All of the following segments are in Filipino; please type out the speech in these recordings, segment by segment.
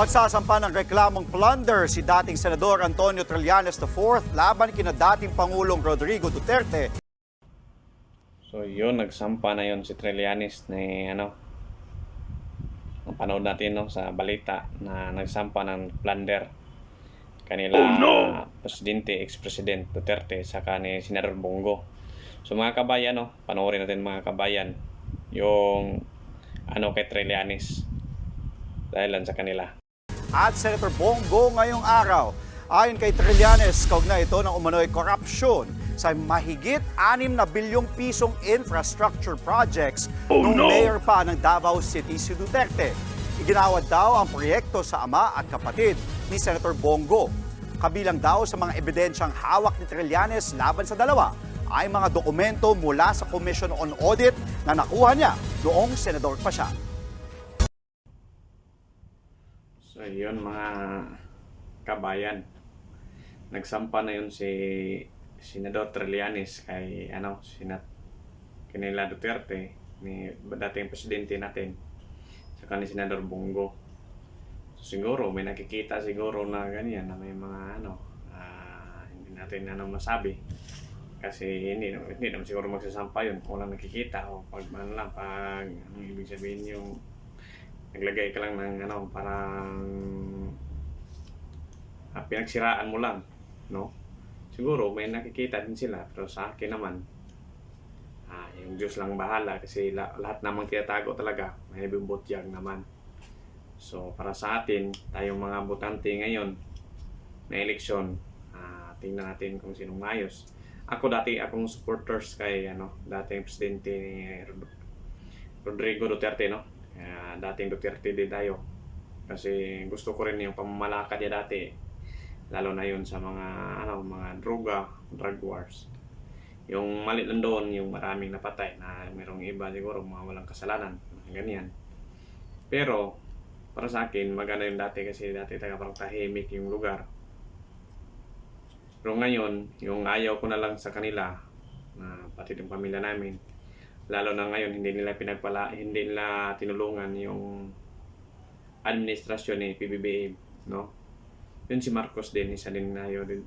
Magsasampa ng reklamong plunder si dating Senador Antonio Trillanes IV laban kina dating Pangulong Rodrigo Duterte. So yun, nagsampa na yun si Trillanes ni napanood natin sa balita na nagsampa ng plunder kanila Presidente, ex-President Duterte saka ni Senador Bongo. So mga kabayan, panoorin natin mga kabayan yung kay Trillanes dahil lang sa kanila. At Senator Bongo ngayong araw. Ayon kay Trillanes, kaugnay ito ng umano'y korupsyon sa mahigit 6 na bilyong pisong infrastructure projects noong mayor pa ng Davao City si Duterte. Iginawad daw ang proyekto sa ama at kapatid ni Senator Bongo. Kabilang daw sa mga ebidensyang hawak ni Trillanes laban sa dalawa ay mga dokumento mula sa Commission on Audit na nakuha niya noong senador pa siya. So yun mga kabayan, nagsampa na yun si Senador Trillanes kay kanila Duterte, ni dating presidente natin, saka ni Senador Bongo. So, siguro may nakikita siguro na ganyan na may mga hindi natin masabi kasi hindi naman siguro magsasampa yun kung walang nakikita o pag ibig sabihin yung naglagay ka lang ng parang pinagsiraan mo lang, siguro may nakikita din sila, pero sa akin naman yung Diyos lang bahala kasi lahat namang tinatago talaga may bibutyag naman. So para sa atin, tayong mga botante ngayon na eleksyon, tingnan natin kung sinong mayos. Akong supporters kay dating presidente ni Rodrigo Duterte, dating Duterte din tayo kasi gusto ko rin yung pamamalakad niya dati, lalo na yun sa mga drug wars. Yung mali lang doon, yung maraming napatay na mayroong iba siguro mga walang kasalanan, ganyan. Pero para sa akin maganda yung dati kasi dati parang tahimik yung lugar. Pero ngayon, yung ayaw ko na lang sa kanila, pati yung pamilya namin, lalo na ngayon hindi nila tinulungan yung administrasyon ni PBBM, Yun si Marcos din, isa din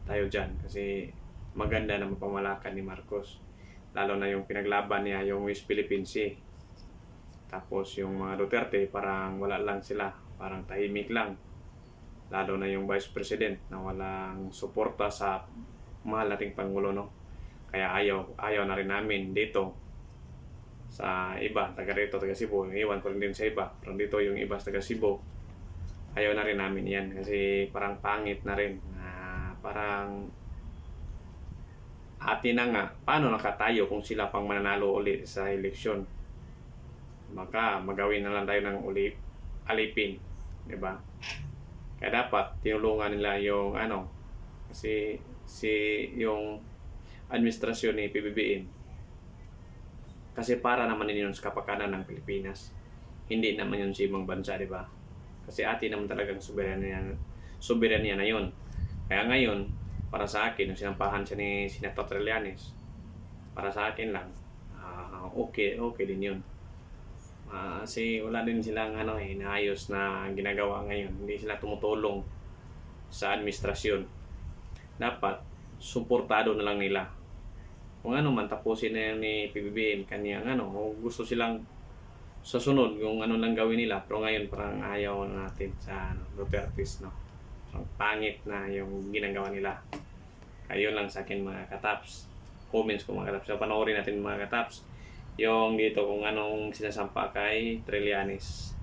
tayo dyan kasi maganda na mapamalakan ni Marcos, lalo na yung pinaglaban niya yung West Philippine Sea. Tapos yung mga Duterte parang wala lang sila, parang tahimik lang, lalo na yung Vice President na walang suporta sa mahal nating Pangulo, kaya ayaw na rin namin dito sa iba, taga Cebu, iwan ko rin din sa iba, pero dito yung iba taga Cebu, ayaw na rin namin yan kasi parang pangit na rin, parang atin na nga, paano nakatayo kung sila pang mananalo ulit sa eleksyon? Baka magawin na lang tayo ng alipin, di ba? Kaya dapat tinulungan nila yung kasi yung administrasyon ni PBBM, kasi para naman yun sa kapakanan ng Pilipinas. Hindi naman yun sa ibang bansa, di ba? Kasi atin naman talagang soberanya na yun. Kaya ngayon, para sa akin, yung sinampahan siya ni Senator Trillanes, para sa akin lang, okay din yun. Kasi wala din silang inaayos na ginagawa ngayon. Hindi sila tumutulong sa administrasyon. Dapat, suportado na lang nila. Kung man tapusin na yun ni PBBM kaniyang kung gusto silang sa sunod yung lang gawin nila, pero ngayon parang ayaw natin sa Duterte's, Parang pangit na yung ginagawa nila. Kaya yun lang sa akin mga kataps. Comments ko mga kataps. So panoorin natin mga kataps yung dito kung anong sinasampa kay Trillanes.